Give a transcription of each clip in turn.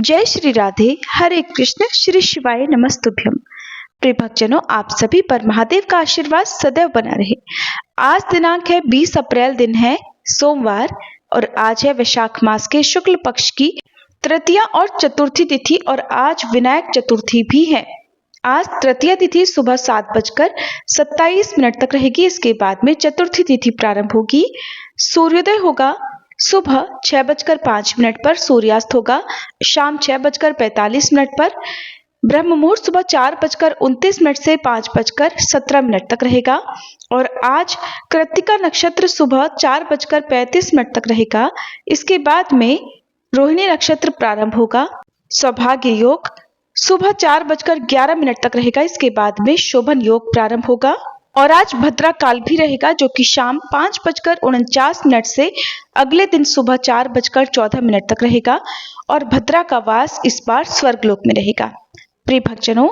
जय श्री राधे, हरे कृष्ण, श्री शिवाय नमस्तुभ्यम। प्रिय भक्तजनों, आप सभी पर महादेव का आशीर्वाद सदैव बना रहे। आज दिनांक है 20 अप्रैल, दिन है सोमवार और आज है वैशाख मास के शुक्ल पक्ष की तृतीया और चतुर्थी तिथि और आज विनायक चतुर्थी भी है। आज तृतीया तिथि सुबह 7:27 तक रहेगी। इसके बाद में चतुर्थी तिथि प्रारंभ होगी। सूर्योदय होगा सुबह 6:05 पर, सूर्यास्त होगा शाम 6:45 पर। ब्रह्म मुहूर्त सुबह 4:29 से 5:17 तक रहेगा और आज कृत्तिका नक्षत्र सुबह 4:35 तक रहेगा। इसके बाद में रोहिणी नक्षत्र प्रारंभ होगा। सौभाग्य योग सुबह 4:11 तक रहेगा। इसके बाद में शोभन योग प्रारंभ होगा और आज भद्रा काल भी रहेगा, जो कि शाम 5:49 से अगले दिन सुबह 4:14 तक रहेगा और भद्रा का वास इस बार स्वर्गलोक में रहेगा। प्रिय भक्तजनों,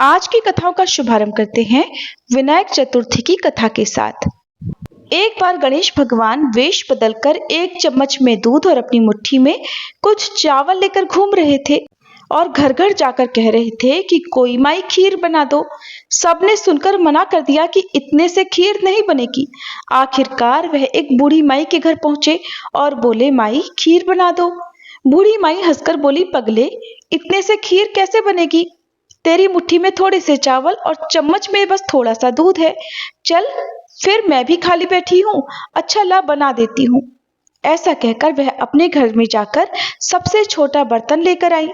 आज की कथाओं का शुभारंभ करते हैं विनायक चतुर्थी की कथा के साथ। एक बार गणेश भगवान वेश बदलकर एक चम्मच में दूध और अपनी मुट्ठी में कुछ चावल लेकर घूम रहे थे और घर घर जाकर कह रहे थे कि कोई माई खीर बना दो। सबने सुनकर मना कर दिया कि इतने से खीर नहीं बनेगी। आखिरकार वह एक बूढ़ी माई के घर पहुंचे और बोले, माई खीर बना दो। बूढ़ी माई हंसकर बोली, पगले, इतने से खीर कैसे बनेगी? तेरी मुट्ठी में थोड़े से चावल और चम्मच में बस थोड़ा सा दूध है। चल, फिर मैं भी खाली बैठी हूँ, अच्छा ला बना देती हूँ। ऐसा कहकर वह अपने घर में जाकर सबसे छोटा बर्तन लेकर आई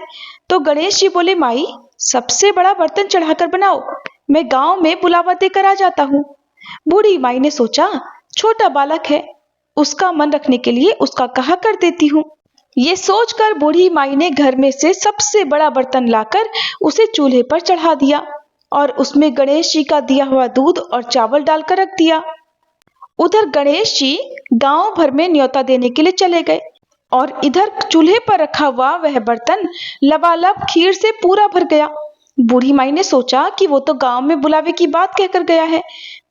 तो गणेश जी बोले, माई सबसे बड़ा बर्तन चढ़ाकर बनाओ, मैं गांव में बुलावा देकर आ जाता हूँ। बूढ़ी माई ने सोचा, छोटा बालक है, उसका मन रखने के लिए उसका कहा कर देती हूँ। ये सोचकर बूढ़ी माई ने घर में से सबसे बड़ा बर्तन लाकर उसे चूल्हे पर चढ़ा दिया और उसमें गणेश जी का दिया हुआ दूध और चावल डालकर रख दिया। उधर गणेश जी गांव भर में न्योता देने के लिए चले गए और इधर चूल्हे पर रखा हुआ वह बर्तन लबालब खीर से पूरा भर गया। बूढ़ी माई ने सोचा कि वो तो गांव में बुलावे की बात कहकर गया है,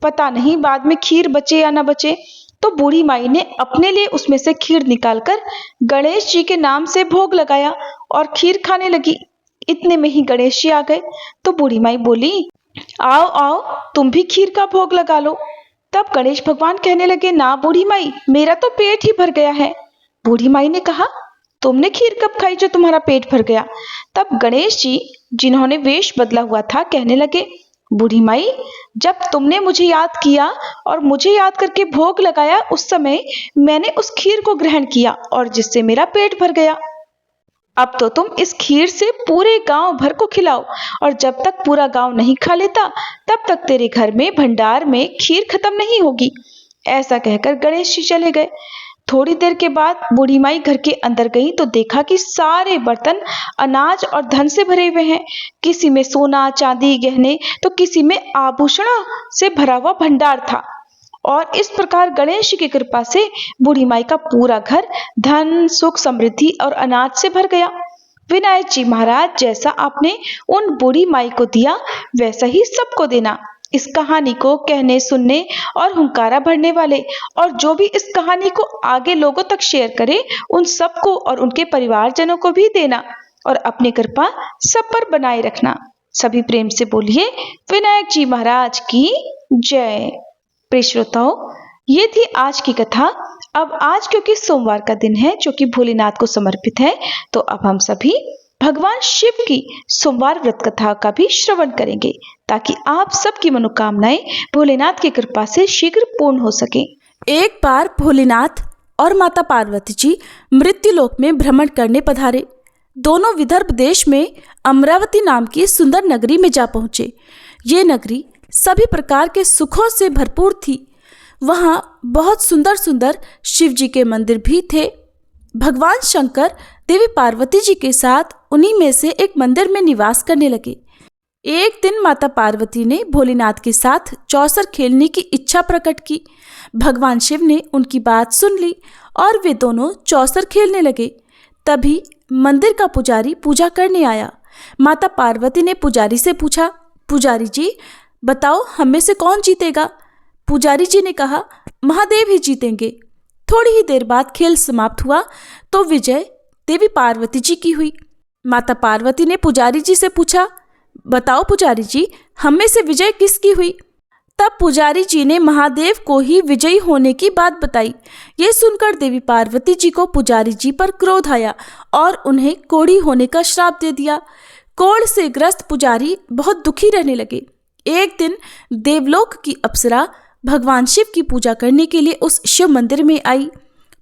पता नहीं बाद में खीर बचे या न बचे। तो बूढ़ी माई ने अपने लिए उसमें से खीर निकालकर गणेश जी के नाम से भोग लगाया और खीर खाने लगी। इतने में ही गणेश जी आ गए तो बूढ़ी माई बोली, आओ आओ, तुम भी खीर का भोग लगा लो। तब गणेश भगवान कहने लगे, ना बूढ़ी माई, मेरा तो पेट ही भर गया है। बूढ़ी माई ने कहा, तुमने खीर कब खाई जो तुम्हारा पेट भर गया? तब गणेश जी, जिन्होंने वेश बदला हुआ था, कहने लगे, बूढ़ी माई, जब तुमने मुझे याद किया और मुझे याद करके भोग लगाया, उस समय मैंने उस खीर को ग्रहण किया और जिससे मेरा पेट भर गया। अब तो तुम इस खीर से पूरे गांव भर को खिलाओ और जब तक पूरा गांव नहीं खा लेता तब तक तेरे घर में भंडार में खीर खत्म नहीं होगी। ऐसा कहकर गणेश जी चले गए। थोड़ी देर के बाद बूढ़ी माई घर के अंदर गई तो देखा कि सारे बर्तन अनाज और धन से भरे हुए हैं। किसी में सोना चांदी गहने तो किसी में आभूषणों से भरा हुआ भंडार था और इस प्रकार गणेश जी की कृपा से बूढ़ी माई का पूरा घर धन सुख समृद्धि और अनाज से भर गया। विनायक जी महाराज, जैसा आपने उन बूढ़ी माई को दिया वैसा ही सबको देना। इस कहानी को कहने सुनने और हुंकारा भरने वाले और जो भी इस कहानी को आगे लोगों तक शेयर करे, उन सबको और उनके परिवारजनों को भी देना और अपनी कृपा सब पर बनाए रखना। सभी प्रेम से बोलिए, विनायक जी महाराज की जय। प्रिय श्रोताओं, ये थी आज की कथा। अब आज क्योंकि सोमवार का दिन है जो कि भोलेनाथ को समर्पित है, तो अब हम सभी भगवान शिव की सोमवार व्रत कथा का भी श्रवण करेंगे ताकि आप सबकी मनोकामनाएं भोलेनाथ की कृपा से शीघ्र पूर्ण हो सके। एक बार भोलेनाथ और माता पार्वती जी मृत्युलोक में भ्रमण करने पधारे। दोनों विदर्भ देश में अमरावती नाम की सुंदर नगरी में जा पहुंचे। ये नगरी सभी प्रकार के सुखों से भरपूर थी। वहाँ बहुत सुंदर सुंदर शिव जी के मंदिर भी थे। भगवान शंकर देवी पार्वती जी के साथ उन्हीं में से एक मंदिर में निवास करने लगे। एक दिन माता पार्वती ने भोलेनाथ के साथ चौसर खेलने की इच्छा प्रकट की। भगवान शिव ने उनकी बात सुन ली और वे दोनों चौसर खेलने लगे। तभी मंदिर का पुजारी पूजा करने आया। माता पार्वती ने पुजारी से पूछा, पुजारी जी बताओ, हम में से कौन जीतेगा? पुजारी जी ने कहा, महादेव ही जीतेंगे। थोड़ी ही देर बाद खेल समाप्त हुआ तो विजय देवी पार्वती जी की हुई। माता पार्वती ने पुजारी जी से पूछा, बताओ पुजारी जी, हम में से विजय किसकी हुई? तब पुजारी जी ने महादेव को ही विजयी होने की बात बताई। ये सुनकर देवी पार्वती जी को पुजारी जी पर क्रोध आया और उन्हें कोढ़ी होने का श्राप दे दिया। कोढ़ से ग्रस्त पुजारी बहुत दुखी रहने लगे। एक दिन देवलोक की अप्सरा भगवान शिव की पूजा करने के लिए उस शिव मंदिर में आई।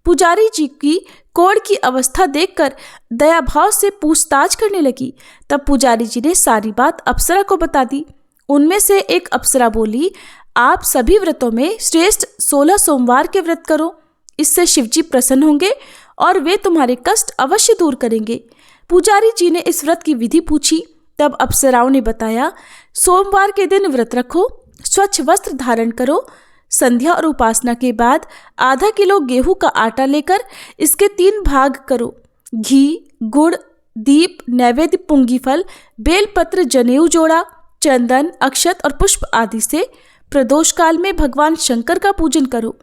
पुजारी जी की कोढ़ की अवस्था देखकर दया भाव से पूछताछ करने लगी। तब पुजारी जी ने सारी बात अप्सरा को बता दी। उनमें से एक अप्सरा बोली, आप सभी व्रतों में श्रेष्ठ 16 सोमवार के व्रत करो, इससे शिवजी प्रसन्न होंगे और वे तुम्हारे कष्ट अवश्य दूर करेंगे। पुजारी जी ने इस व्रत की विधि पूछी। तब अप्सराओं ने बताया, सोमवार के दिन व्रत रखो, स्वच्छ वस्त्र धारण करो, संध्या और उपासना के बाद आधा किलो गेहूं का आटा लेकर इसके 3 भाग करो। घी, गुड़, दीप, नैवेद्य, पुंगी फल, बेलपत्र, जनेऊ जोड़ा, चंदन, अक्षत और पुष्प आदि से प्रदोष काल में भगवान शंकर का पूजन करो।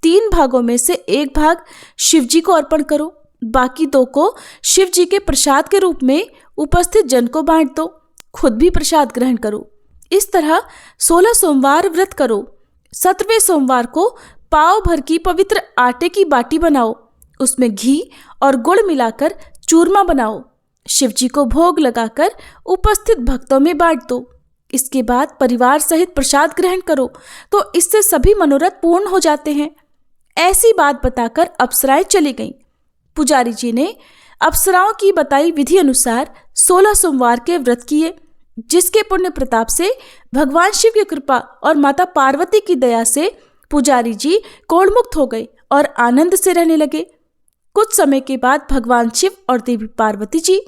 3 भागों में से 1 भाग शिव जी को अर्पण करो, बाकी 2 को शिव जी के प्रसाद के रूप में उपस्थित जन को बांट दो, खुद भी प्रसाद ग्रहण करो। इस तरह 16 सोमवार व्रत करो। 17वें सोमवार को पाव भर की पवित्र आटे की बाटी बनाओ, उसमें घी और गुड़ मिलाकर चूरमा बनाओ, शिव जी को भोग लगाकर उपस्थित भक्तों में बांट दो। इसके बाद परिवार सहित प्रसाद ग्रहण करो तो इससे सभी मनोरथ पूर्ण हो जाते हैं। ऐसी बात बताकर अप्सराएं चली गईं। पुजारी जी ने अप्सराओं की बताई विधि अनुसार 16 सोमवार के व्रत किए, जिसके पुण्य प्रताप से भगवान शिव की कृपा और माता पार्वती की दया से पुजारी जी कोढ़मुक्त हो गए और आनंद से रहने लगे। कुछ समय के बाद भगवान शिव और देवी पार्वती जी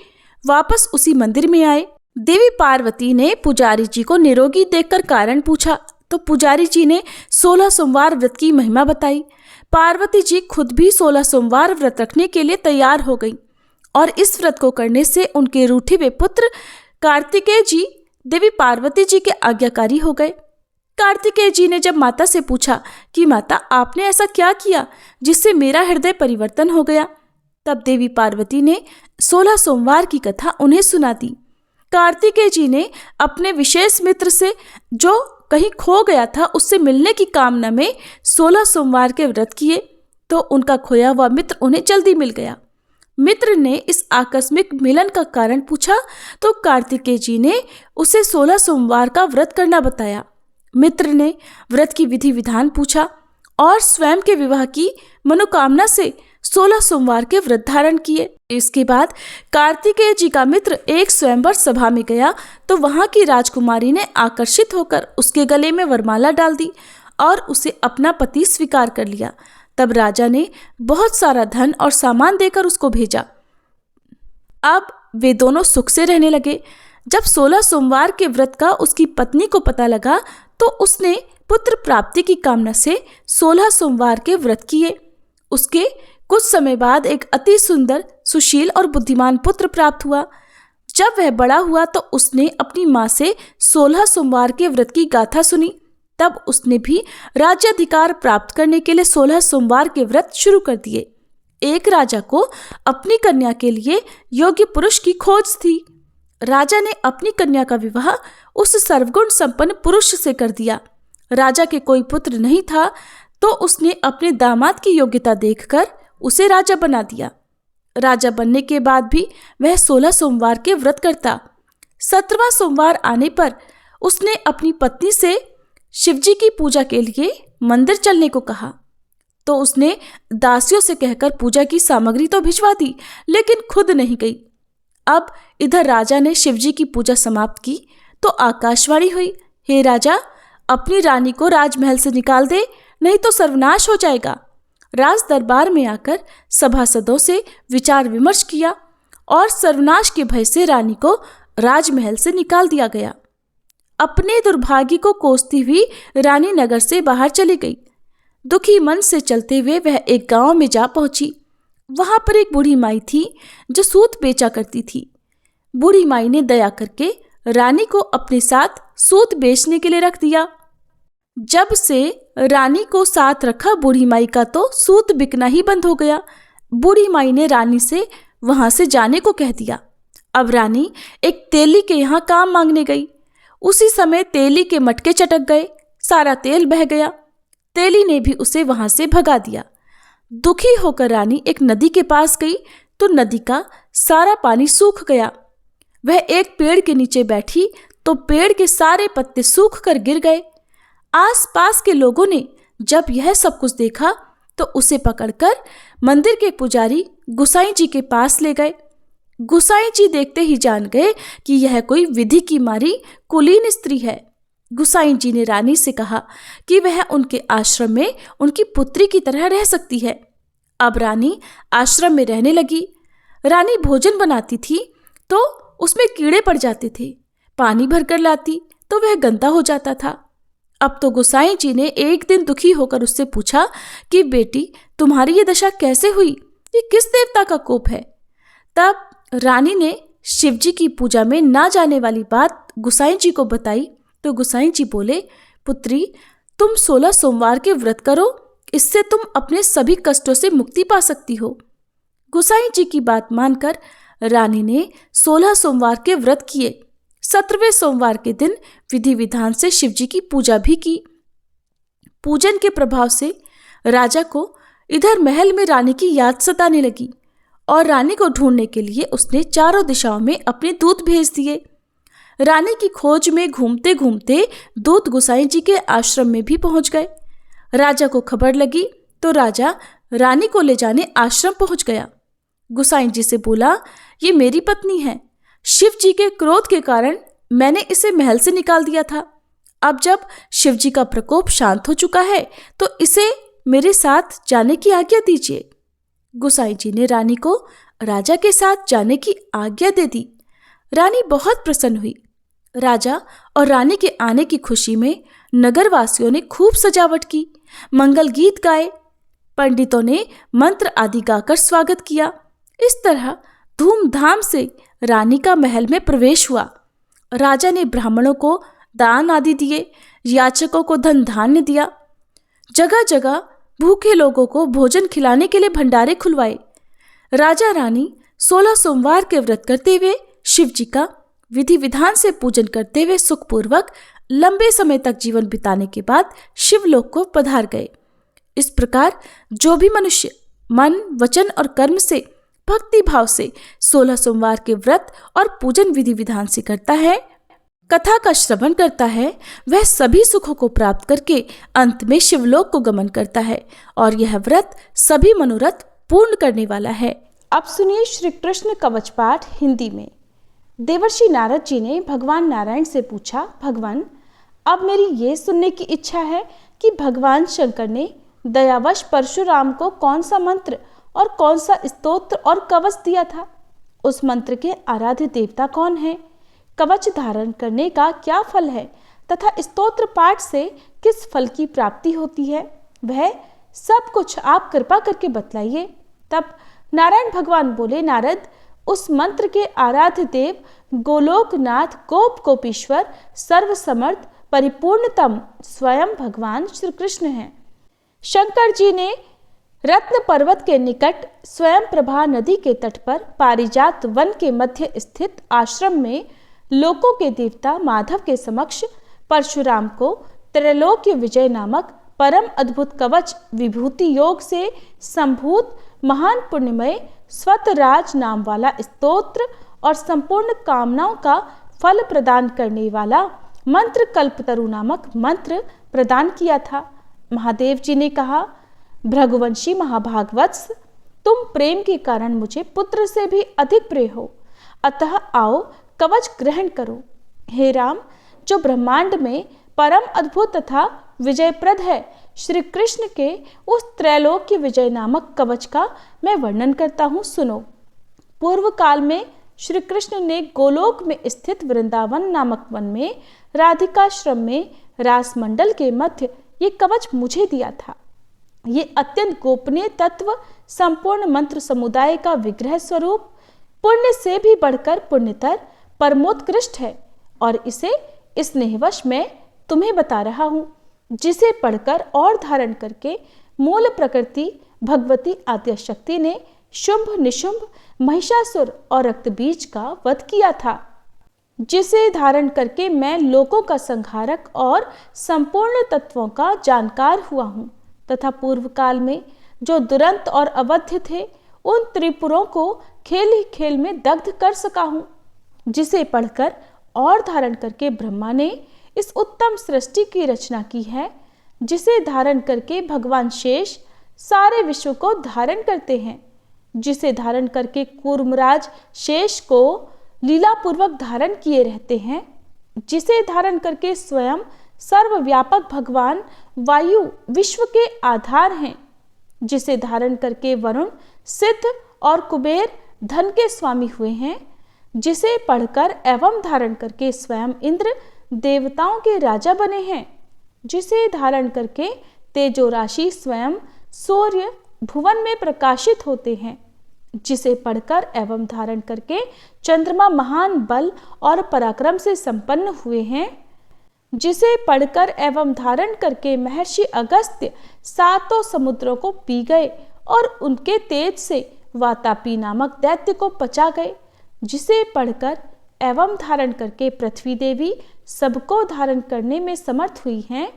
वापस उसी मंदिर में आए। देवी पार्वती ने पुजारी जी को निरोगी देखकर कारण पूछा तो पुजारी जी ने 16 सोमवार व्रत की महिमा बताई। पार्वती जी खुद भी 16 सोमवार व्रत रखने के लिए तैयार हो गई और इस व्रत को करने से उनके रूठे हुए पुत्र कार्तिकेय जी देवी पार्वती जी के आज्ञाकारी हो गए। कार्तिकेय जी ने जब माता से पूछा कि माता, आपने ऐसा क्या किया जिससे मेरा हृदय परिवर्तन हो गया, तब देवी पार्वती ने 16 सोमवार की कथा उन्हें सुना दी। कार्तिकेय जी ने अपने विशेष मित्र से जो कहीं खो गया था उससे मिलने की कामना में 16 सोमवार के व्रत किए तो उनका खोया हुआ मित्र उन्हें जल्दी मिल गया। मित्र ने इस आकस्मिक मिलन का कारण पूछा तो कार्तिकेय जी ने उसे 16 सोमवार का व्रत करना बताया। मित्र ने व्रत की विधि विधान पूछा और स्वयं के विवाह की मनोकामना से 16 सोमवार के व्रत धारण किए। इसके बाद कार्तिकेय जी का मित्र एक स्वयंवर सभा में गया तो वहां की राजकुमारी ने आकर्षित होकर उसके गले में वरमाला डाल दी और उसे अपना पति स्वीकार कर लिया। तब राजा ने बहुत सारा धन और सामान देकर उसको भेजा। अब वे दोनों सुख से रहने लगे। जब 16 सोमवार के व्रत का उसकी पत्नी को पता लगा तो उसने पुत्र प्राप्ति की कामना से 16 सोमवार के व्रत किए। उसके कुछ समय बाद एक अति सुंदर, सुशील और बुद्धिमान पुत्र प्राप्त हुआ। जब वह बड़ा हुआ तो उसने अपनी माँ से 16 सोमवार के व्रत की गाथा सुनी। तब उसने भी राज्याधिकार प्राप्त करने के लिए 16 सोमवार के व्रत शुरू कर दिए। एक राजा को अपनी कन्या के लिए योग्य पुरुष की खोज थी। राजा ने अपनी कन्या का विवाह उस सर्वगुण संपन्न पुरुष से कर दिया। राजा के कोई पुत्र नहीं था तो उसने अपने दामाद की योग्यता देखकर उसे राजा बना दिया। राजा बनने के बाद भी वह 16 सोमवार के व्रत करता। 17वां सोमवार आने पर उसने अपनी पत्नी से शिवजी की पूजा के लिए मंदिर चलने को कहा तो उसने दासियों से कहकर पूजा की सामग्री तो भिजवा दी, लेकिन खुद नहीं गई। अब इधर राजा ने शिवजी की पूजा समाप्त की तो आकाशवाणी हुई, हे राजा, अपनी रानी को राजमहल से निकाल दे, नहीं तो सर्वनाश हो जाएगा। राज दरबार में आकर सभासदों से विचार विमर्श किया और सर्वनाश के भय से रानी को राजमहल से निकाल दिया गया। अपने दुर्भाग्य को कोसती हुई रानी नगर से बाहर चली गई। दुखी मन से चलते हुए वह एक गांव में जा पहुंची। वहां पर एक बूढ़ी माई थी जो सूत बेचा करती थी। बूढ़ी माई ने दया करके रानी को अपने साथ सूत बेचने के लिए रख दिया। जब से रानी को साथ रखा बूढ़ी माई का तो सूत बिकना ही बंद हो गया। बूढ़ी माई ने रानी से वहां से जाने को कह दिया। अब रानी एक तेली के यहाँ काम मांगने गई। उसी समय तेली के मटके चटक गए, सारा तेल बह गया। तेली ने भी उसे वहां से भगा दिया। दुखी होकर रानी एक नदी के पास गई तो नदी का सारा पानी सूख गया। वह एक पेड़ के नीचे बैठी तो पेड़ के सारे पत्ते सूख कर गिर गए। आसपास के लोगों ने जब यह सब कुछ देखा तो उसे पकड़कर मंदिर के पुजारी गुसाई जी के पास ले गए। गुसाई जी देखते ही जान गए कि यह कोई विधि की मारी कुलीन स्त्री है। गुसाई जी ने रानी से कहा कि वह उनके आश्रम में उनकी पुत्री की तरह रह सकती है। अब रानी आश्रम में रहने लगी। रानी भोजन बनाती थी तो उसमें कीड़े पड़ जाते थे, पानी भरकर लाती तो वह गंदा हो जाता था। अब तो गुसाई जी ने एक दिन दुखी होकर उससे पूछा कि बेटी, तुम्हारी ये दशा कैसे हुई? ये किस देवता का कोप है? तब रानी ने शिवजी की पूजा में ना जाने वाली बात गुसाई जी को बताई तो गुसाई जी बोले, पुत्री, तुम 16 सोमवार के व्रत करो, इससे तुम अपने सभी कष्टों से मुक्ति पा सकती हो। गुसाई जी की बात मानकर रानी ने 16 सोमवार के व्रत किए। 17वें सोमवार के दिन विधि विधान से शिवजी की पूजा भी की। पूजन के प्रभाव से राजा को इधर महल में रानी की याद सताने लगी और रानी को ढूंढने के लिए उसने चारों दिशाओं में अपने दूत भेज दिए। रानी की खोज में घूमते घूमते दूत गुसाई जी के आश्रम में भी पहुंच गए। राजा को खबर लगी तो राजा रानी को ले जाने आश्रम पहुंच गया। गुसाई जी से बोला, ये मेरी पत्नी है। शिव जी के क्रोध के कारण मैंने इसे महल से निकाल दिया था। अब जब शिव जी का प्रकोप शांत हो चुका है तो इसे मेरे साथ जाने की आज्ञा दीजिए। गुसाई जी ने रानी को राजा के साथ जाने की आज्ञा दे दी। रानी बहुत प्रसन्न हुई। राजा और रानी के आने की खुशी में नगरवासियों ने खूब सजावट की, मंगल गीत गाए, पंडितों ने मंत्र आदि गाकर स्वागत किया। इस तरह धूमधाम से रानी का महल में प्रवेश हुआ। राजा ने ब्राह्मणों को दान आदि दिए, याचकों को धन धान्य दिया। जगह जगह भूखे लोगों को भोजन खिलाने के लिए भंडारे खुलवाए। राजा रानी 16 सोमवार के व्रत करते हुए शिव जी का विधि विधान से पूजन करते हुए सुखपूर्वक लंबे समय तक जीवन बिताने के बाद शिवलोक को पधार गए। इस प्रकार जो भी मनुष्य मन, वचन और कर्म से भक्ति भाव से 16 सोमवार के व्रत और पूजन विधि विधान से करता है, कथा का श्रवण करता है, वह सभी सुखों को प्राप्त करके अंत में शिवलोक को गमन करता है और यह व्रत सभी मनोरथ पूर्ण करने वाला है। अब सुनिए श्री कृष्ण कवच पाठ हिंदी में। देवर्षि नारद जी ने भगवान नारायण से पूछा, भगवान, अब मेरी ये सुनने की इच्छा है कि भगवान शंकर ने दयावश परशुराम को कौन सा मंत्र और कौन सा स्तोत्र और कवच दिया था? उस मंत्र के आराध्य देवता कौन है? कवच धारण करने का क्या फल है तथा स्तोत्र पाठ से किस फल की प्राप्ति होती है? वह सब कुछ आप कृपा करके बतलाइए। तब नारायण भगवान बोले, नारद, उस मंत्र के आराध्य देव गोलोकनाथ गोप गोपीश्वर सर्वसमर्थ परिपूर्णतम स्वयं भगवान श्री कृष्ण हैं। शंकर जी ने रत्न पर्वत के निकट स्वयं प्रभा नदी के तट पर पारिजात वन के मध्य स्थित आश्रम में लोकों के देवता माधव के समक्ष परशुराम को त्रैलोक्य विजय नामक परम अद्भुत कवच विभूति योग से संभूत महान पुण्यमय स्वतराज नाम वाला स्तोत्र और संपूर्ण कामनाओं का फल प्रदान करने वाला मंत्र कल्पतरु नामक मंत्र प्रदान किया था। महादेव जी ने कहा, भृगुवंशी महाभागवत्स, तुम प्रेम के कारण मुझे पुत्र से भी अधिक प्रिय हो, अतः आओ कवच ग्रहण करो। हे राम, जो ब्रह्मांड में परम अद्भुत तथा विजयप्रद है, श्री कृष्ण के उस त्रैलोक्य विजय नामक कवच का मैं वर्णन करता हूँ, सुनो। पूर्व काल में श्री कृष्ण ने गोलोक में स्थित वृंदावन नामक वन में राधिकाश्रम में रासमंडल के मध्य ये कवच मुझे दिया था। ये अत्यंत गोपनीय तत्व संपूर्ण मंत्र समुदाय का विग्रह स्वरूप पुण्य से भी बढ़कर पुण्यतर परमोत्कृष्ट है और इसे स्नेहवश मैं तुम्हें बता रहा हूँ, जिसे पढ़कर और धारण करके मूल प्रकृति भगवती आद्य शक्ति ने शुंभ निशुंभ महिषासुर और रक्तबीज का वध किया था, जिसे धारण करके मैं लोकों का संहारक और संपूर्ण तत्वों का जानकार हुआ हूँ तथा पूर्व काल में जो दुरंत और अवध्य थे उन त्रिपुरों को खेल ही खेल में दग्ध कर सका हूँ, जिसे पढ़कर और धारण करके ब्रह्मा ने इस उत्तम सृष्टि की रचना की है, जिसे धारण करके भगवान शेष सारे विश्व को धारण करते हैं, जिसे धारण करके कूर्मराज शेष को लीलापूर्वक धारण किए रहते हैं, जिसे धारण करके स्वयं सर्वव्यापक भगवान वायु विश्व के आधार हैं, जिसे धारण करके वरुण सिद्ध और कुबेर धन के स्वामी हुए हैं, जिसे पढ़कर एवं धारण करके स्वयं इंद्र देवताओं के राजा बने हैं, जिसे धारण करके तेजो राशि स्वयं सूर्य भुवन में प्रकाशित होते हैं, जिसे पढ़कर एवं धारण करके चंद्रमा महान बल और पराक्रम से संपन्न हुए हैं, जिसे पढ़कर एवं धारण करके महर्षि अगस्त्य सातों समुद्रों को पी गए और उनके तेज से वातापी नामक दैत्य को पचा गए, जिसे पढ़कर एवं धारण करके पृथ्वी देवी सबको धारण करने में समर्थ हुई हैं,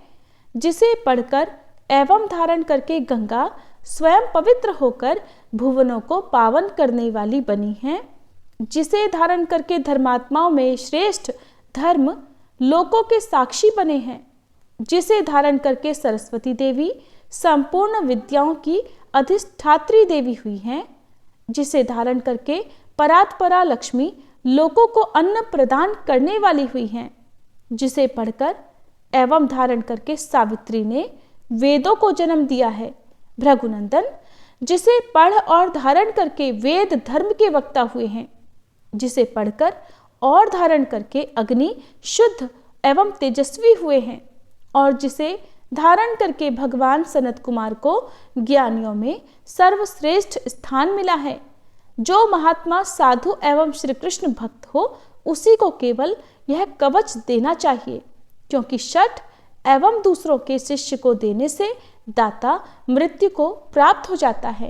जिसे पढ़कर एवं धारण करके गंगा स्वयं पवित्र होकर भुवनों को पावन करने वाली बनी है, जिसे धारण करके धर्मात्माओं में श्रेष्ठ धर्म लोकों के साक्षी बने हैं, जिसे धारण करके सरस्वती देवी संपूर्ण विद्याओं की अधिष्ठात्री देवी हुई हैं, जिसे धारण करके परात्परा लक्ष्मी लोकों को अन्न प्रदान करने वाली हुई हैं, जिसे पढ़कर एवं धारण करके सावित्री ने वेदों को जन्म दिया है। भृगुनंदन, जिसे पढ़ और धारण करके वेद धर्म के वक्ता हुए हैं, जिसे पढ़कर और धारण करके अग्नि शुद्ध एवं तेजस्वी हुए हैं, और जिसे धारण करके भगवान सनत कुमार को ज्ञानियों में सर्वश्रेष्ठ स्थान मिला है। जो महात्मा साधु एवं श्री कृष्ण भक्त हो उसी को केवल यह कवच देना चाहिए, क्योंकि शठ एवं दूसरों के शिष्य को देने से दाता मृत्यु को प्राप्त हो जाता है।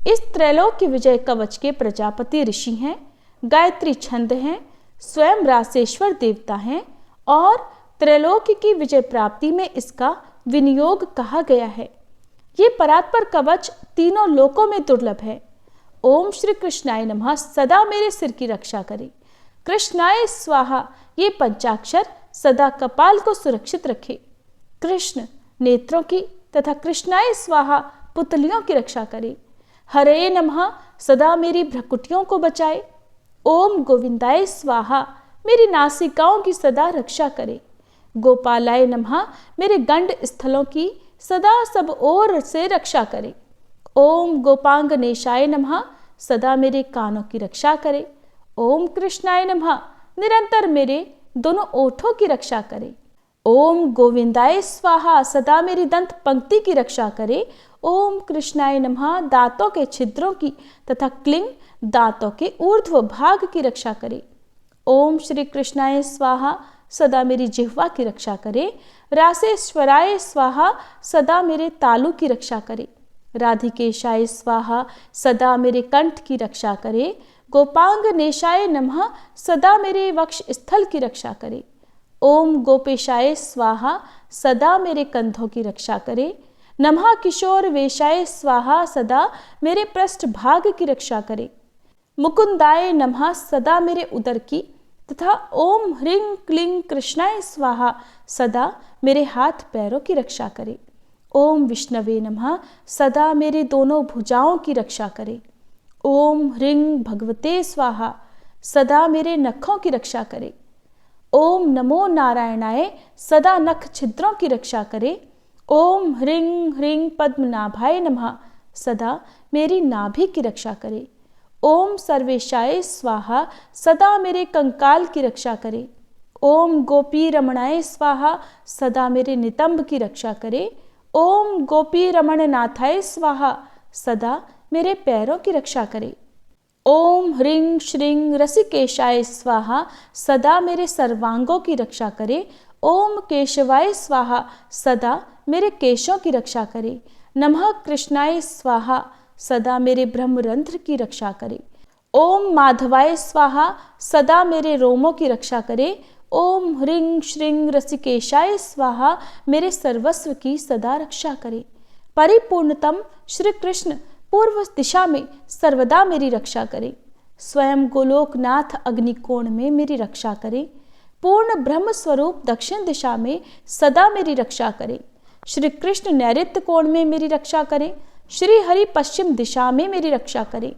इस त्रैलोक के विजय कवच के प्रजापति ऋषि हैं, गायत्री छंद हैं, स्वयं रासेश्वर देवता हैं और त्रैलोक्य की विजय प्राप्ति में इसका विनियोग कहा गया है। ये परात्पर कवच तीनों लोकों में दुर्लभ है। ओम श्री कृष्णाय नमः सदा मेरे सिर की रक्षा करे। कृष्णाय स्वाहा ये पंचाक्षर सदा कपाल को सुरक्षित रखे। कृष्ण नेत्रों की तथा कृष्णाय स्वाहा पुतलियों की रक्षा करे। हरे नमः सदा मेरी भ्रकुटियों को बचाए। ओम गोविंदाय स्वाहा मेरी नासिकाओं की सदा रक्षा करे। गोपालाय नमः मेरे गंड स्थलों की सदा सब ओर से रक्षा करे। ओम गोपांगनेशाय नमः सदा मेरे कानों की रक्षा करे। ओम कृष्णाय नमः निरंतर मेरे दोनों ओठों की रक्षा करे। ओम गोविंदाय स्वाहा सदा मेरी दंत पंक्ति की रक्षा करे। ओम कृष्णाय नमः दांतों के छिद्रों की तथा क्लिंग दांतों के ऊर्ध्व भाग की रक्षा करे। ओम श्री कृष्णाय स्वाहा सदा मेरी जिह्वा की रक्षा करे। रासेश्वराय स्वाहा सदा मेरे तालु की रक्षा करे। राधिकेशाय स्वाहा सदा मेरे कंठ की रक्षा करे। गोपांग नेशाय नमः सदा मेरे वक्ष स्थल की रक्षा करे। ओम गोपेशाय स्वाहा सदा मेरे कंधों की रक्षा करे। नमः किशोर वेशाय स्वाहा सदा मेरे पृष्ठ भाग की रक्षा करे। मुकुंदाय नमः सदा मेरे उदर की तथा ओम ह्रीं क्लीं कृष्णाय स्वाहा सदा मेरे हाथ पैरों की रक्षा करे। ओम विष्णवे नमः सदा मेरी दोनों भुजाओं की रक्षा करे। ओम ह्रीं भगवते स्वाहा सदा मेरे नखों की रक्षा करे। ओम नमो नारायणाय सदा नख छिद्रों की रक्षा करे। ओम ह्रीं ह्रीं पद्मनाभाय नमः सदा मेरी नाभि की रक्षा करे। ओम सर्वेशाय स्वाहा सदा मेरे कंकाल की रक्षा करे। ओम गोपी रमणाय स्वाहा सदा मेरे नितंब की रक्षा करे। ओम गोपी रमण नाथाय स्वाहा सदा मेरे पैरों की रक्षा करे। ओम ह्रीं श्रीं रसिकेशाय स्वाहा सदा मेरे सर्वांगों की रक्षा करे। ओम केशवाय स्वाहा सदा मेरे केशों की रक्षा करे। नमः कृष्णाय स्वाहा सदा मेरे ब्रह्मरंध्र की रक्षा करे। ओम माधवाय स्वाहा सदा मेरे रोमों की रक्षा करे। ओम ह्रीं श्रीं रसिकेशाय स्वाहा मेरे सर्वस्व की सदा रक्षा करे। परिपूर्णतम श्री कृष्ण पूर्व दिशा में सर्वदा मेरी रक्षा करे। स्वयं गोलोकनाथ अग्निकोण में मेरी रक्षा करे। पूर्ण ब्रह्म स्वरूप दक्षिण दिशा में सदा मेरी रक्षा करे। श्री कृष्ण नैऋत्य कोण में मेरी रक्षा करें। श्री हरि पश्चिम दिशा में मेरी रक्षा करें।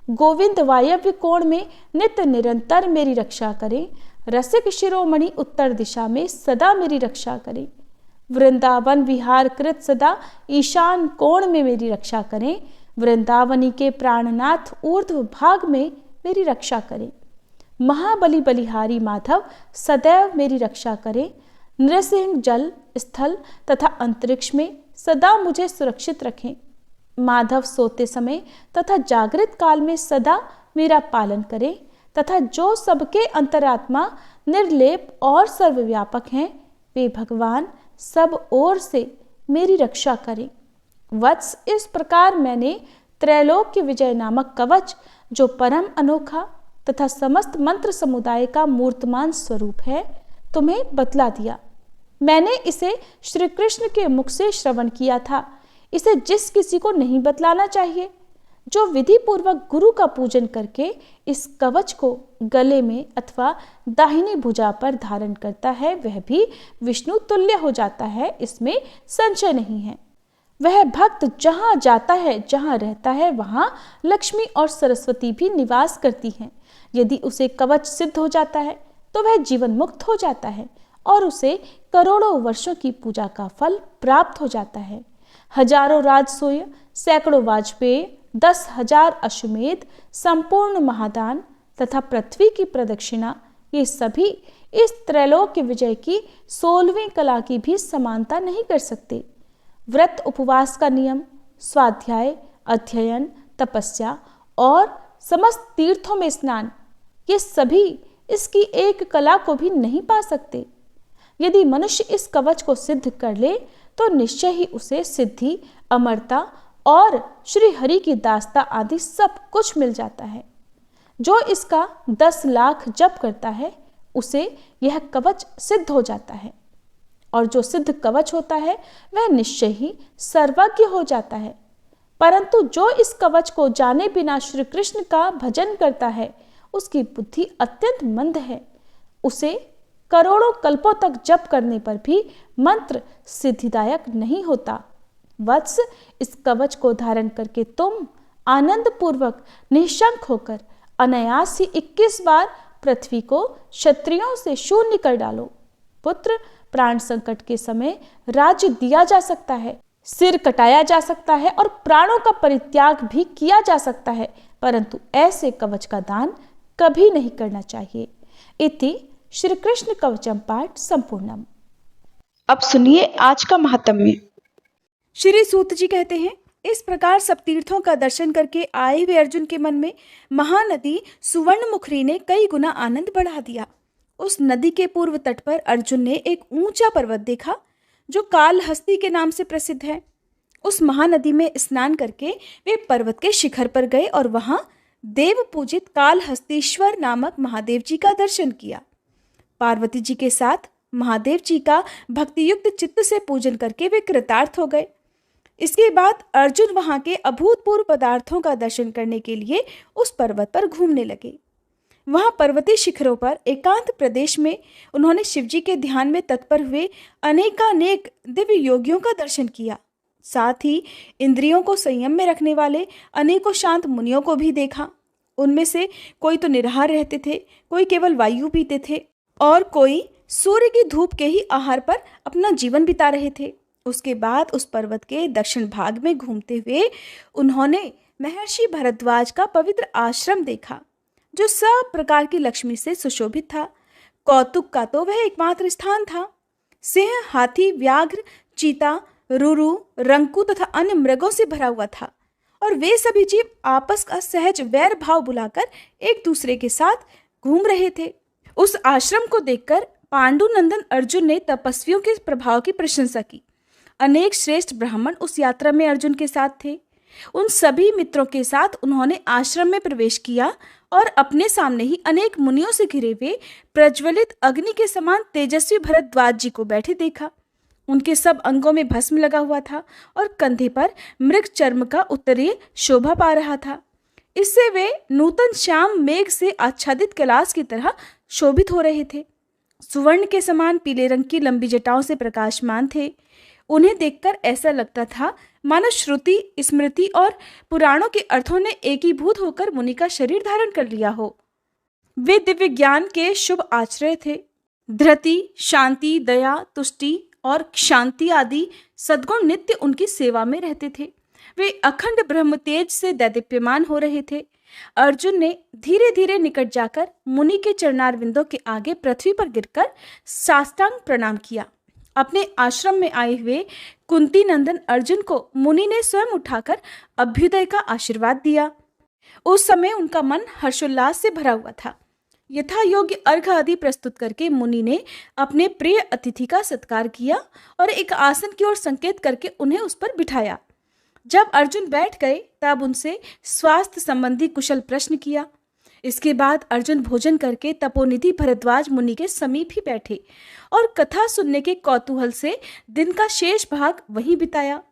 गोविंद वायव्य कोण में नित्य निरंतर मेरी रक्षा करें। रसिक शिरोमणि उत्तर दिशा में सदा मेरी रक्षा करें। वृंदावन विहार कृत सदा ईशान कोण में मेरी रक्षा करें। वृंदावनी के प्राणनाथ ऊर्ध्व भाग में मेरी रक्षा करें। महाबली बलिहारी माधव सदैव मेरी रक्षा करें। नृसिंह जल स्थल तथा अंतरिक्ष में सदा मुझे सुरक्षित रखें। माधव सोते समय तथा जागृत काल में सदा मेरा पालन करें तथा जो सबके अंतरात्मा निर्लेप और सर्वव्यापक हैं वे भगवान सब ओर से मेरी रक्षा करें। वत्स, इस प्रकार मैंने त्रैलोक्य विजय नामक कवच जो परम अनोखा तथा समस्त मंत्र समुदाय का मूर्तमान स्वरूप है तुम्हें बतला दिया। मैंने इसे श्री कृष्ण के मुख से श्रवण किया था। इसे जिस किसी को नहीं बतलाना चाहिए। जो विधि पूर्वक गुरु का पूजन करके इस कवच को गले में अथवा दाहिनी भुजा पर धारण करता है वह भी विष्णु तुल्य हो जाता है, इसमें संशय नहीं है। वह भक्त जहाँ जाता है, जहाँ रहता है, वहाँ लक्ष्मी और सरस्वती भी निवास करती हैं। यदि उसे कवच सिद्ध हो जाता है तो वह जीवन मुक्त हो जाता है और उसे करोड़ों वर्षों की पूजा का फल प्राप्त हो जाता है। हजारों राजसूय, सैकड़ों वाजपेय, 10,000 अश्वमेध, संपूर्ण महादान तथा पृथ्वी की प्रदक्षिणा, ये सभी इस त्रैलोक्य विजय की 16वीं कला की भी समानता नहीं कर सकते। व्रत उपवास का नियम, स्वाध्याय, अध्ययन, तपस्या और समस्त तीर्थों में स्नान, ये सभी इसकी एक कला को भी नहीं पा सकते। यदि मनुष्य इस कवच को सिद्ध कर ले तो निश्चय ही उसे सिद्धि, अमरता और श्री हरि की दास्ता आदि सब कुछ मिल जाता है। जो इसका 10 लाख जप करता है उसे यह कवच सिद्ध हो जाता है और जो सिद्ध कवच होता है वह निश्चय ही सर्वज्ञ हो जाता है। परंतु जो इस कवच को जाने बिना श्री कृष्ण का भजन करता है उसकी बुद्धि अत्यंत मंद है। उसे करोड़ों कल्पों तक जप करने पर भी मंत्र सिद्धिदायक नहीं होता। वत्स, इस कवच को धारण करके तुम आनंद पूर्वक निःशंक होकर अनायास ही 21 बार पृथ्वी को क्षत्रियों से शून्य कर डालो। पुत्र, प्राण संकट के समय राज्य दिया जा सकता है, सिर कटाया जा सकता है और प्राणों का परित्याग भी किया जा सकता है, परंतु ऐसे कवच का दान कभी नहीं करना चाहिए। इति श्री कृष्ण कवचम पाठ संपूर्णम। अब सुनिए आज का महात्म्य। श्री सूत जी कहते हैं, इस प्रकार सब तीर्थों का दर्शन करके आए हुए अर्जुन के मन में महानदी सुवर्णमुखरी ने कई गुना आनंद बढ़ा दिया। उस नदी के पूर्व तट पर अर्जुन ने एक ऊंचा पर्वत देखा जो कालहस्ती के नाम से प्रसिद्ध है। उस महानदी में स्नान करके वे पर्वत के शिखर पर गए और वहां देव पूजित कालहस्तीश्वर नामक महादेव जी का दर्शन किया। पार्वती जी के साथ महादेव जी का भक्तियुक्त चित्त से पूजन करके वे कृतार्थ हो गए। इसके बाद अर्जुन वहां के अभूतपूर्व पदार्थों का दर्शन करने के लिए उस पर्वत पर घूमने लगे। वहां पर्वतीय शिखरों पर एकांत प्रदेश में उन्होंने शिवजी के ध्यान में तत्पर हुए अनेकानेक दिव्य योगियों का दर्शन किया। साथ ही इंद्रियों को संयम में रखने वाले अनेकों शांत मुनियों को भी देखा। उनमें से कोई तो निराहार रहते थे, कोई केवल वायु पीते थे और कोई सूर्य की धूप के ही आहार पर अपना जीवन बिता रहे थे। उसके बाद उस पर्वत के दक्षिण भाग में घूमते हुए उन्होंने महर्षि भरद्वाज का पवित्र आश्रम देखा जो सब प्रकार की लक्ष्मी से सुशोभित था। कौतुक का तो वह एकमात्र स्थान था। सिंह, हाथी, व्याघ्र, चीता, रुरु, रंकू तथा अन्य मृगों से भरा हुआ था और वे सभी जीव आपस का सहज वैर भाव बुलाकर एक दूसरे के साथ घूम रहे थे। उस आश्रम को देखकर पांडुनंदन अर्जुन ने तपस्वियों के प्रभाव की प्रशंसा की। अनेक श्रेष्ठ ब्राह्मण उस यात्रा में अर्जुन के साथ थे। उन सभी मित्रों के साथ उन्होंने आश्रम में प्रवेश किया और अपने सामने ही अनेक मुनियों से घिरे हुए प्रज्वलित अग्नि के समान तेजस्वी भरद्वाज जी को बैठे देखा। उनके सब अंगों में भस्म लगा हुआ था और कंधे पर मृग चर्म का उत्तरीय शोभा पा रहा था। इससे वे नूतन श्याम मेघ से आच्छादित कैलाश की तरह शोभित हो रहे थे। सुवर्ण के समान पीले रंग की लंबी जटाओं से प्रकाशमान थे। उन्हें देखकर ऐसा लगता था मानो श्रुति, स्मृति और पुराणों के अर्थों ने एकीभूत होकर मुनि का शरीर धारण कर लिया हो। वे दिव्य ज्ञान के शुभ आश्रय थे। धृति, शांति, दया, तुष्टि और शांति आदि सद्गुण नित्य उनकी सेवा में रहते थे। वे अखंड ब्रह्म तेज से दैदीप्यमान हो रहे थे। अर्जुन ने धीरे धीरे निकट जाकर मुनि के चरणारविंदों के आगे पृथ्वी पर गिरकर साष्टांग प्रणाम किया। अपने आश्रम में आए हुए कुंती नंदन अर्जुन को मुनि ने स्वयं उठाकर अभ्युदय का आशीर्वाद दिया। उस समय उनका मन हर्षोल्लास से भरा हुआ था। यथा योग्य अर्घ आदि प्रस्तुत करके मुनि ने अपने प्रिय अतिथि का सत्कार किया और एक आसन की ओर संकेत करके उन्हें उस पर बिठाया। जब अर्जुन बैठ गए तब उनसे स्वास्थ्य संबंधी कुशल प्रश्न किया। इसके बाद अर्जुन भोजन करके तपोनिधि भरद्वाज मुनि के समीप ही बैठे और कथा सुनने के कौतूहल से दिन का शेष भाग वहीं बिताया।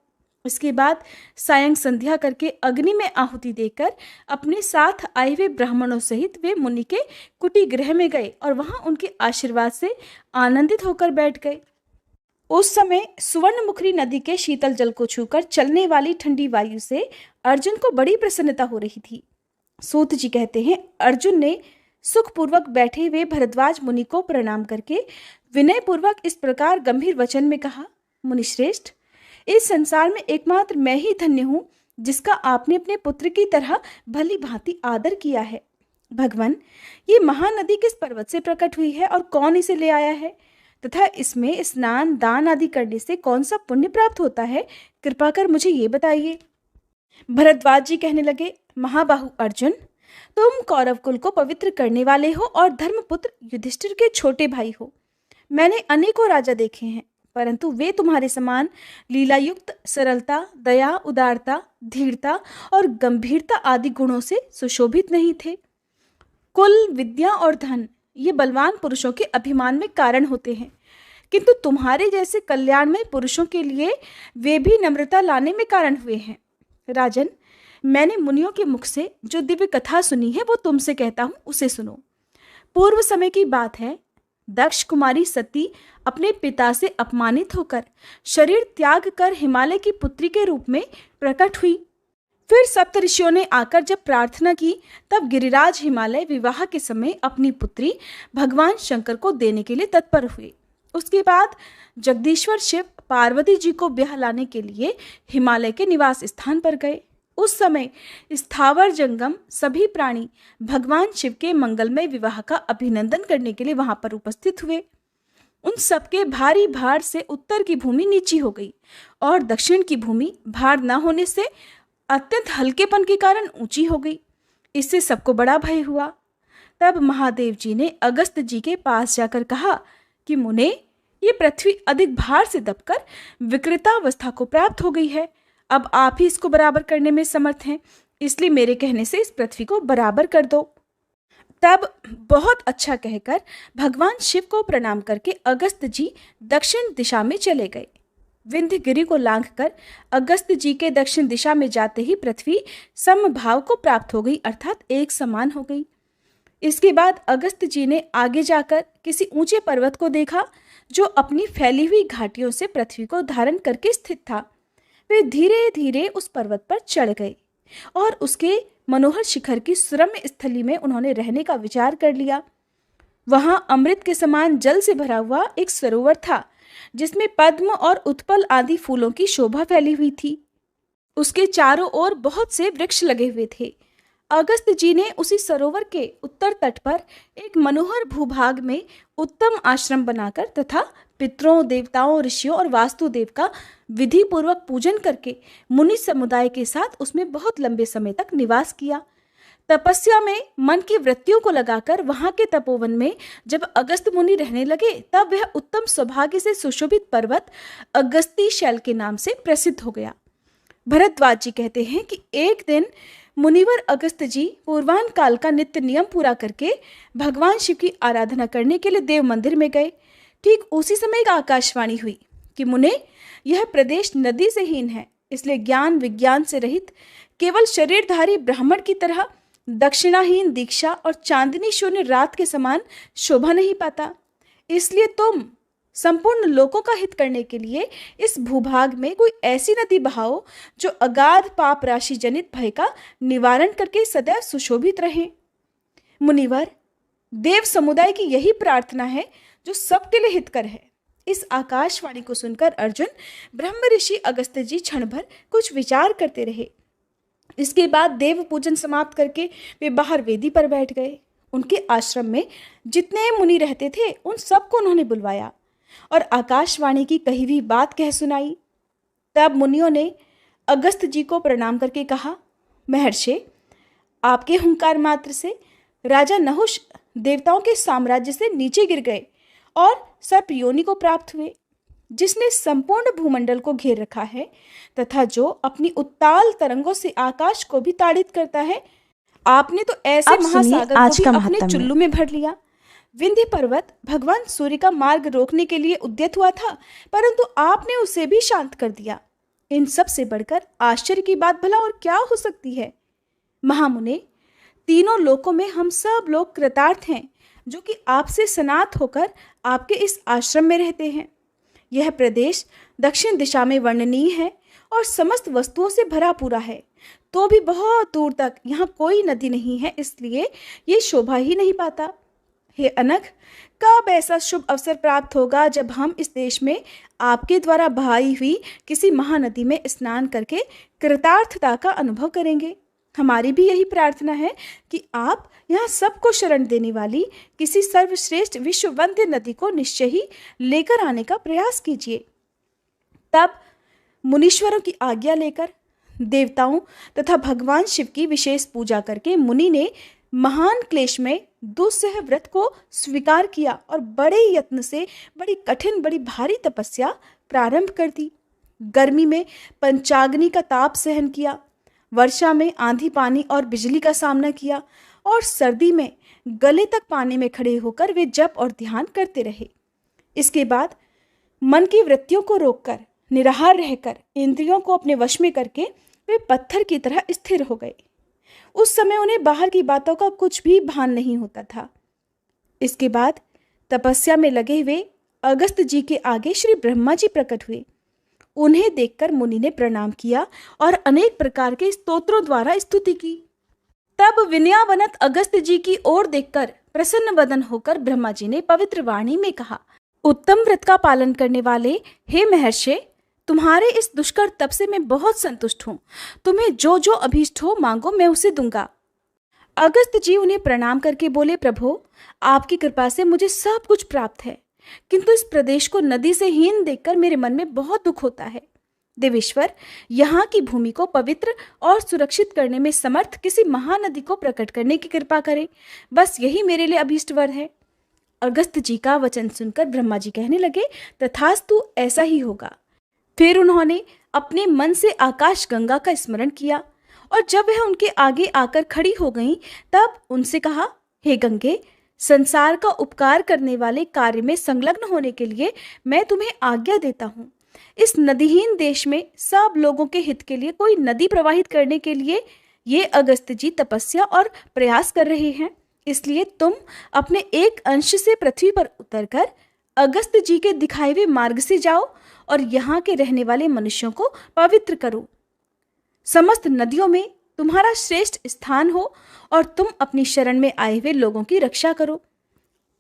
इसके बाद सायं संध्या करके अग्नि में आहुति देकर अपने साथ आए हुए ब्राह्मणों सहित वे मुनि के कुटी गृह में गए और वहां उनके आशीर्वाद से आनंदित होकर बैठ गए। उस समय सुवर्णमुखी नदी के शीतल जल को छूकर चलने वाली ठंडी वायु से अर्जुन को बड़ी प्रसन्नता हो रही थी। सूत जी कहते हैं, अर्जुन ने सुखपूर्वक बैठे हुए भरद्वाज मुनि को प्रणाम करके विनय पूर्वक इस प्रकार गंभीर वचन में कहा, मुनिश्रेष्ठ, इस संसार में एकमात्र मैं ही धन्य हूं जिसका आपने अपने पुत्र की तरह भली भांति आदर किया है। भगवान, ये महानदी किस पर्वत से प्रकट हुई है और कौन इसे ले आया है तथा इसमें स्नान दान आदि करने से कौन सा पुण्य प्राप्त होता है, कृपा कर मुझे ये बताइए। भरद्वाज जी कहने लगे, महाबाहु अर्जुन, तुम कौरव कुल को पवित्र करने वाले हो और धर्मपुत्र युधिष्ठिर के छोटे भाई हो। मैंने अनेकों राजा देखे हैं, परंतु वे तुम्हारे समान लीलायुक्त सरलता, दया, उदारता, धीरता और गंभीरता आदि गुणों से सुशोभित नहीं थे। कुल, विद्या और धन ये बलवान पुरुषों के अभिमान में कारण होते हैं, किंतु तुम्हारे जैसे कल्याणमय पुरुषों के लिए वे भी नम्रता लाने में कारण हुए हैं। राजन, मैंने मुनियों के मुख से जो दिव्य कथा सुनी है वो तुमसे कहता हूँ, उसे सुनो। पूर्व समय की बात है, दक्ष कुमारी सती अपने पिता से अपमानित होकर शरीर त्याग कर हिमालय की पुत्री के रूप में प्रकट हुई। फिर सप्तऋषियों ने आकर जब प्रार्थना की तब गिरिराज हिमालय विवाह के समय अपनी पुत्री भगवान शंकर को देने के लिए तत्पर हुए। उसके बाद जगदीश्वर शिव पार्वती जी को ब्याह लाने के लिए हिमालय के निवास स्थान पर गए। उस समय स्थावर जंगम सभी प्राणी भगवान शिव के मंगलमय विवाह का अभिनंदन करने के लिए वहां पर उपस्थित हुए। उन सबके भारी भार से उत्तर की भूमि नीची हो गई और दक्षिण की भूमि भार न होने से अत्यंत हल्केपन के कारण ऊंची हो गई। इससे सबको बड़ा भय हुआ। तब महादेव जी ने अगस्त जी के पास जाकर कहा कि मुने, ये पृथ्वी अधिक भार से दबकर विकृतावस्था को प्राप्त हो गई है। अब आप ही इसको बराबर करने में समर्थ हैं, इसलिए मेरे कहने से इस पृथ्वी को बराबर कर दो। तब बहुत अच्छा कहकर भगवान शिव को प्रणाम करके अगस्त जी दक्षिण दिशा में चले गए। विंध्य गिरि को लांघकर अगस्त जी के दक्षिण दिशा में जाते ही पृथ्वी समभाव को प्राप्त हो गई, अर्थात एक समान हो गई। इसके बाद अगस्त जी ने आगे जाकर किसी ऊंचे पर्वत को देखा जो अपनी फैली हुई घाटियों से पृथ्वी को धारण करके स्थित था। वे धीरे धीरे उस पर्वत पर चढ़ गए और उसके मनोहर शिखर की सुरम्य स्थली में उन्होंने रहने का विचार कर लिया। वहां अमृत के समान जल से भरा हुआ एक सरोवर था जिसमें पद्म और उत्पल आदि फूलों की शोभा फैली हुई थी। उसके चारों ओर बहुत से वृक्ष लगे हुए थे। अगस्त जी ने उसी सरोवर के उत्तर तट पर एक मनोहर भूभाग में उत्तम आश्रम बनाकर तथा पितरों, देवताओं, ऋषियों और वास्तुदेव का विधि पूर्वक पूजन करके मुनि समुदाय के साथ उसमें बहुत लंबे समय तक निवास किया। तपस्या में मन की वृत्तियों को लगाकर वहां के तपोवन में जब अगस्त मुनि रहने लगे तब वह उत्तम सौभाग्य से सुशोभित पर्वत अगस्ती शैल के नाम से प्रसिद्ध हो गया। भरद्वाज जी कहते हैं कि एक दिन मुनिवर अगस्त जी पूर्वाह्न काल का नित्य नियम पूरा करके भगवान शिव की आराधना करने के लिए देव मंदिर में गए। ठीक उसी समय एक आकाशवाणी हुई कि मुने, यह प्रदेश नदी से हीन है, इसलिए ज्ञान विज्ञान से रहित केवल शरीरधारी ब्राह्मण की तरह दक्षिणाहीन दीक्षा और चांदनी शून्य रात के समान शोभा नहीं पाता। इसलिए तुम संपूर्ण लोकों का हित करने के लिए इस भूभाग में कोई ऐसी नदी बहाओ जो अगाध पाप राशि जनित भय का निवारण करके सदैव सुशोभित रहे। मुनिवर, देव समुदाय की यही प्रार्थना है जो सबके लिए हितकर है। इस आकाशवाणी को सुनकर अर्जुन ब्रह्म ऋषि अगस्त्य जी क्षण भर कुछ विचार करते रहे। इसके बाद देव पूजन समाप्त करके वे बाहर वेदी पर बैठ गए। उनके आश्रम में जितने मुनि रहते थे उन सबको उन्होंने बुलवाया और आकाशवाणी की कही हुई बात कह सुनाई। तब मुनियों ने अगस्त जी को प्रणाम करके कहा, महर्षि, आपके हुंकार मात्र से राजा नहुष देवताओं के साम्राज्य से नीचे गिर गए और सर्प योनि को प्राप्त हुए, जिसने संपूर्ण भूमंडल को घेर रखा है तथा जो अपनी उत्ताल तरंगों से आकाश को भी ताड़ित करता है। आपने तो ऐसे महासागर को भी अपने चुल्लू में भर लिया। विंध्य पर्वत भगवान सूर्य का मार्ग रोकने के लिए उद्यत हुआ था, परंतु आपने उसे भी शांत कर दिया। इन सब से बढ़कर आश्चर्य की बात भला और क्या हो सकती है। महामुने, तीनों लोकों में हम सब लोग कृतार्थ हैं जो कि आपसे सनात होकर आपके इस आश्रम में रहते हैं। यह प्रदेश दक्षिण दिशा में वर्णनीय है और समस्त वस्तुओं से भरा पूरा है, तो भी बहुत दूर तक यहाँ कोई नदी नहीं है, इसलिए ये शोभा ही नहीं पाता। हे अनघ, कब ऐसा शुभ अवसर प्राप्त होगा जब हम इस देश में आपके द्वारा बहाई हुई किसी महानदी में स्नान करके कृतार्थता का अनुभव करेंगे। हमारी भी यही प्रार्थना है कि आप यहाँ सबको शरण देने वाली किसी सर्वश्रेष्ठ विश्ववंद्य नदी को निश्चय ही लेकर आने का प्रयास कीजिए। तब मुनीश्वरों की आज्ञा लेकर देवताओं तथा भगवान शिव की विशेष पूजा करके मुनि ने महान क्लेश में दुस्सह व्रत को स्वीकार किया और बड़े यत्न से बड़ी कठिन बड़ी भारी तपस्या प्रारंभ कर दी। गर्मी में पंचाग्नि का ताप सहन किया, वर्षा में आंधी पानी और बिजली का सामना किया और सर्दी में गले तक पानी में खड़े होकर वे जप और ध्यान करते रहे। इसके बाद मन की वृत्तियों को रोककर निराहार रहकर इंद्रियों को अपने वश में करके वे पत्थर की तरह स्थिर हो गए। उस समय उन्हें बाहर की बातों का कुछ भी भान नहीं होता था। इसके बाद तपस्या में लगे हुए अगस्त जी के आगे श्री ब्रह्मा जी प्रकट हुए। उन्हें देखकर मुनि ने प्रणाम किया और अनेक प्रकार के स्तोत्रों द्वारा स्तुति की। तब विनयावनत अगस्त जी की ओर देखकर प्रसन्न वदन होकर ब्रह्मा जी ने पवित्र वाणी में कहा, उत्तम व्रत का पालन करने वाले हे महर्षि, तुम्हारे इस दुष्कर तप से मैं बहुत संतुष्ट हूँ। तुम्हें जो जो अभीष्ट हो मांगो, मैं उसे दूंगा। अगस्त जी उन्हें प्रणाम करके बोले, प्रभु, आपकी कृपा से मुझे सब कुछ प्राप्त है, किंतु इस प्रदेश को नदी से हीन देखकर मेरे मन में बहुत दुख होता है। देवेश्वर, यहाँ की भूमि को पवित्र और सुरक्षित करने में समर्थ किसी महानदी को प्रकट करने की कृपा करें। बस यही मेरे लिए अभीष्ट वर है। अगस्त जी का वचन सुनकर ब्रह्मा जी कहने लगे, तथास्तु, ऐसा ही होगा। फिर उन्होंने अपने मन से आकाश गंगा का स्मरण किया और जब वह उनके आगे आकर खड़ी हो गईं, तब उनसे कहा, हे गंगे, संसार का उपकार करने वाले कार्य में संलग्न होने के लिए मैं तुम्हें आज्ञा देता हूँ। इस नदीहीन देश में सब लोगों के हित के लिए कोई नदी प्रवाहित करने के लिए ये अगस्त जी तपस्या और प्रयास कर रहे हैं। इसलिए तुम अपने एक अंश से पृथ्वी पर उतरकर अगस्त जी के दिखाए हुए मार्ग से जाओ और यहाँ के रहने वाले मनुष्यों को पवित्र करो। समस्त नदियों में तुम्हारा श्रेष्ठ स्थान हो और तुम अपनी शरण में आए हुए लोगों की रक्षा करो।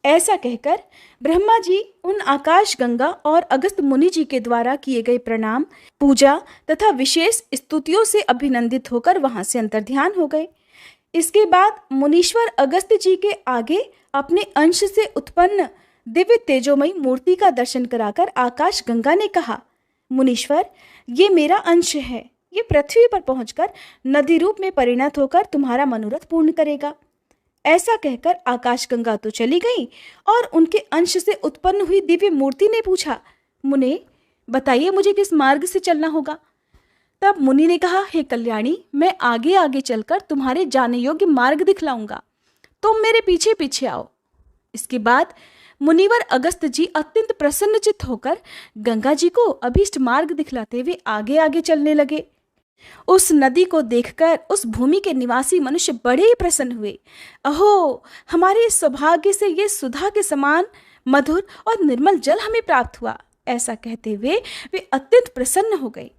ऐसा कहकर ब्रह्मा जी उन आकाश गंगा और अगस्त मुनि जी के द्वारा किए गए प्रणाम, पूजा तथा विशेष स्तुतियों से अभिनंदित होकर वहां से अंतर्ध्यान हो गए। इसके बाद मुनीश्वर अगस्त जी के आगे अपने अंश से उत्पन्न दिव्य तेजोमयी मूर्ति का दर्शन कराकर आकाश गंगा ने कहा, मुनीश्वर, ये मेरा अंश है, ये पृथ्वी पर पहुंचकर नदी रूप में परिणत होकर तुम्हारा मनोरथ पूर्ण करेगा। ऐसा कहकर आकाश गंगा तो चली गई और उनके अंश से उत्पन्न हुई दिव्य मूर्ति ने पूछा, मुने, बताइए मुझे किस मार्ग से चलना होगा। तब मुनि ने कहा, हे कल्याणी, मैं आगे आगे चलकर तुम्हारे जाने योग्य मार्ग दिखलाऊंगा, तुम मेरे पीछे पीछे आओ। इसके बाद मुनिवर अगस्त जी अत्यंत प्रसन्नचित्त होकर गंगा जी को अभीष्ट मार्ग दिखलाते हुए आगे आगे चलने लगे। उस नदी को देखकर उस भूमि के निवासी मनुष्य बड़े ही प्रसन्न हुए। अहो, हमारे सौभाग्य से ये सुधा के समान मधुर और निर्मल जल हमें प्राप्त हुआ, ऐसा कहते हुए वे अत्यंत प्रसन्न हो गए।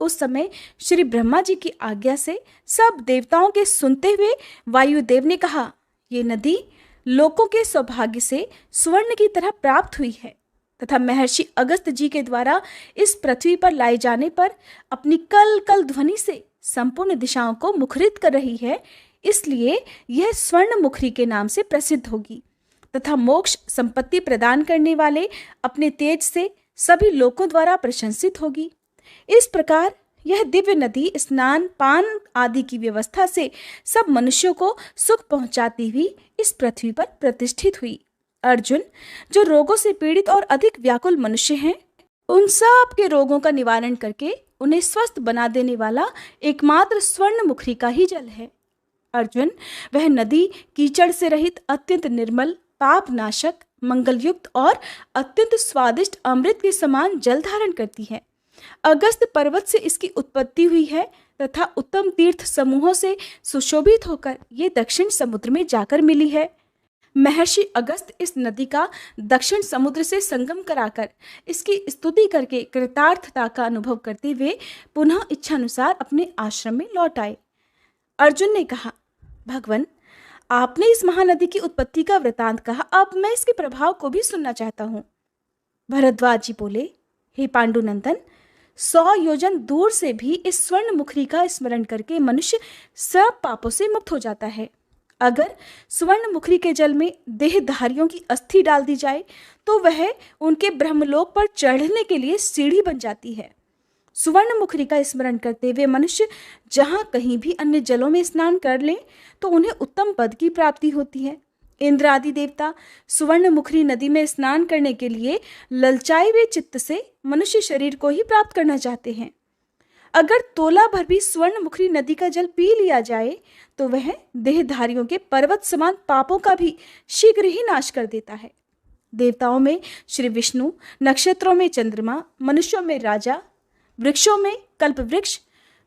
उस समय श्री ब्रह्मा जी की आज्ञा से सब देवताओं के सुनते हुए वायुदेव ने कहा, ये नदी लोकों के सौभाग्य से स्वर्ण की तरह प्राप्त हुई है तथा महर्षि अगस्त जी के द्वारा इस पृथ्वी पर लाए जाने पर अपनी कल कल ध्वनि से संपूर्ण दिशाओं को मुखरित कर रही है, इसलिए यह स्वर्ण मुखरी के नाम से प्रसिद्ध होगी तथा मोक्ष संपत्ति प्रदान करने वाले अपने तेज से सभी लोकों द्वारा प्रशंसित होगी। इस प्रकार यह दिव्य नदी स्नान पान आदि की व्यवस्था से सब मनुष्यों को सुख पहुंचाती हुई इस पृथ्वी पर प्रतिष्ठित हुई। अर्जुन, जो रोगों से पीड़ित और अधिक व्याकुल मनुष्य हैं, उन सब के रोगों का निवारण करके उन्हें स्वस्थ बना देने वाला एकमात्र स्वर्ण मुखरी का ही जल है। अर्जुन, वह नदी कीचड़ से रहित अत्यंत निर्मल, पाप नाशक, मंगलयुक्त और अत्यंत स्वादिष्ट अमृत के समान जल धारण करती है। अगस्त पर्वत से इसकी उत्पत्ति हुई है तथा उत्तम तीर्थ समूहों से सुशोभित होकर ये दक्षिण समुद्र में जाकर मिली है। महर्षि अगस्त इस नदी का दक्षिण समुद्र से संगम कराकर इसकी स्तुति करके कृतार्थता का अनुभव करते हुए पुनः इच्छानुसार अपने आश्रम में लौट आए। अर्जुन ने कहा, भगवान, आपने इस महानदी की उत्पत्ति का वृतांत कहा, अब मैं इसके प्रभाव को भी सुनना चाहता हूँ। भरद्वाज जी बोले, हे पांडुनंदन, 100 योजन दूर से भी इस स्वर्ण मुखरी का स्मरण करके मनुष्य सब पापों से मुक्त हो जाता है। अगर स्वर्ण मुखरी के जल में देहधारियों की अस्थि डाल दी जाए तो वह उनके ब्रह्मलोक पर चढ़ने के लिए सीढ़ी बन जाती है। स्वर्ण मुखरी का स्मरण करते हुए मनुष्य जहाँ कहीं भी अन्य जलों में स्नान कर ले तो उन्हें उत्तम पद की प्राप्ति होती है। इंद्र आदि देवता स्वर्ण मुखरी नदी में स्नान करने के लिए ललचाए हुए चित्त से मनुष्य शरीर को ही प्राप्त करना चाहते हैं। अगर तोला भर भी स्वर्ण मुखरी नदी का जल पी लिया जाए तो वह देहधारियों के पर्वत समान पापों का भी शीघ्र ही नाश कर देता है। देवताओं में श्री विष्णु, नक्षत्रों में चंद्रमा, मनुष्यों में राजा, वृक्षों में कल्प वृक्ष,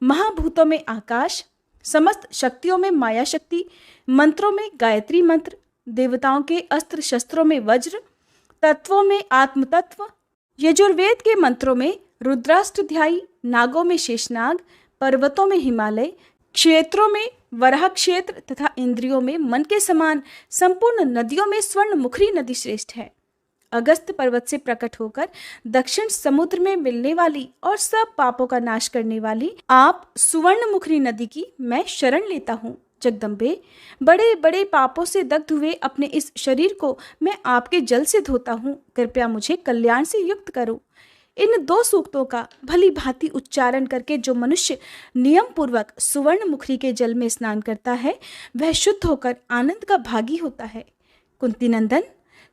महाभूतों में आकाश, समस्त शक्तियों में माया शक्ति, मंत्रों में गायत्री मंत्र, देवताओं के अस्त्र शस्त्रों में वज्र, तत्वों में आत्म तत्व, यजुर्वेद के मंत्रों में रुद्राष्टध्यायी, नागों में शेषनाग, पर्वतों में हिमालय, क्षेत्रों में वराह क्षेत्र तथा इंद्रियों में मन के समान संपूर्ण नदियों में स्वर्ण मुखरी नदी श्रेष्ठ है। अगस्त पर्वत से प्रकट होकर दक्षिण समुद्र में मिलने वाली और सब पापों का नाश करने वाली आप सुवर्ण मुखरी नदी की मैं शरण लेता हूँ। जगदम्बे, बड़े बड़े पापों से दग्ध हुए अपने इस शरीर को मैं आपके जल से धोता हूँ, कृपया मुझे कल्याण से युक्त करो। इन 2 सूक्तों का भली भांति उच्चारण करके जो मनुष्य नियम पूर्वक सुवर्ण मुखरी के जल में स्नान करता है वह शुद्ध होकर आनंद का भागी होता है। कुंती नंदन,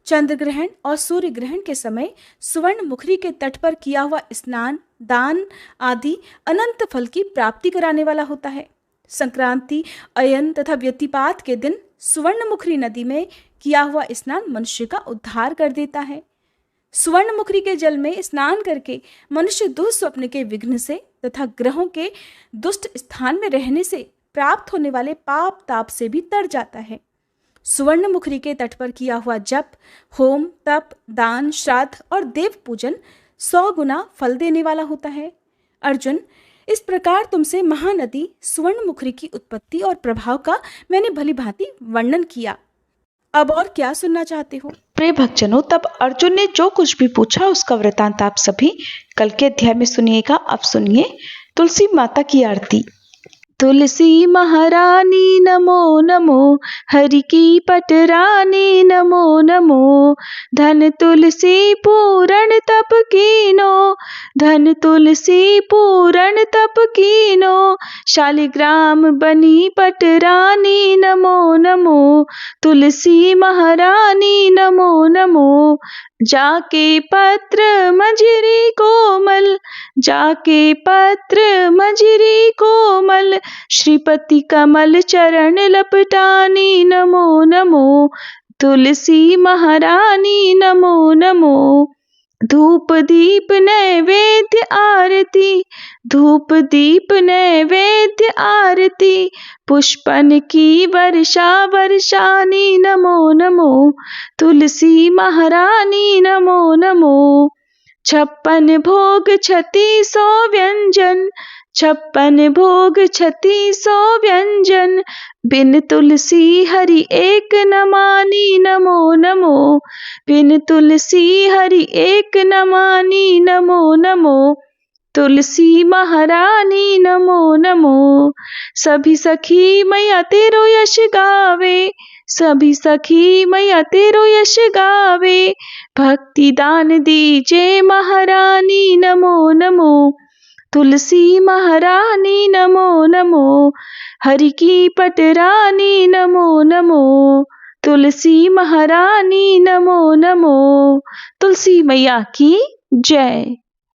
चंद्र ग्रहण और सूर्य ग्रहण के समय सुवर्ण मुखरी के तट पर किया हुआ स्नान, दान आदि अनंत फल की प्राप्ति कराने वाला होता है। संक्रांति, अयन तथा व्यतिपात के दिन सुवर्ण मुखरी नदी में किया हुआ स्नान मनुष्य का उद्धार कर देता है। सुवर्ण मुखरी के जल में स्नान करके मनुष्य दुःस्वप्न के विघ्न से तथा ग्रहों के दुष्ट स्थान में रहने से प्राप्त होने वाले पाप ताप से भी तर जाता है। सुवर्ण मुखरी के तट पर किया हुआ जप, होम, तप, दान, श्राद्ध और देव पूजन 100 गुना फल देने वाला होता है। अर्जुन, इस प्रकार तुमसे महानदी सुवर्ण मुखरी की उत्पत्ति और प्रभाव का मैंने भली भांति वर्णन किया। अब और क्या सुनना चाहते हो? प्रिय भक्तजनों, तब अर्जुन ने जो कुछ भी पूछा उसका वृतांत आप सभी कल के अध्याय में सुनिएगा। अब सुनिए तुलसी माता की आरती। तुलसी महारानी नमो नमो, हरि की पटरानी नमो नमो, धन तुलसी पूरण तप कीनो, धन तुलसी पूरण तप कीनो, शालिग्राम बनी पटरानी नमो नमो, तुलसी महारानी नमो नमो, जाके पत्र मंजरी कोमल, जाके पत्र मंजरी कोमल, श्रीपति कमल चरण लपटानी, नमो नमो तुलसी महारानी, नमो नमो। धूप दीप नैवेद्य आरती, धूप दीप नैवेद्य आरती, पुष्पन की वर्षा वर्षानी, नमो नमो तुलसी महारानी, नमो नमो। 56 भोग 3600 व्यंजन, 56 भोग 3600 व्यंजन, बिन तुलसी हरि एक न मानी, नमो नमो बिन तुलसी हरि एक न मानी, नमो नमो तुलसी महारानी, नमो नमो। सभी सखी मैया तेरो यश गावे, सभी सखी मैया तेरो यश गावे, भक्ति दान दीजे महारानी, नमो नमो तुलसी महारानी, नमो नमो। हरि की पटरानी, नमो नमो तुलसी महारानी, नमो नमो। तुलसी मैया की जय।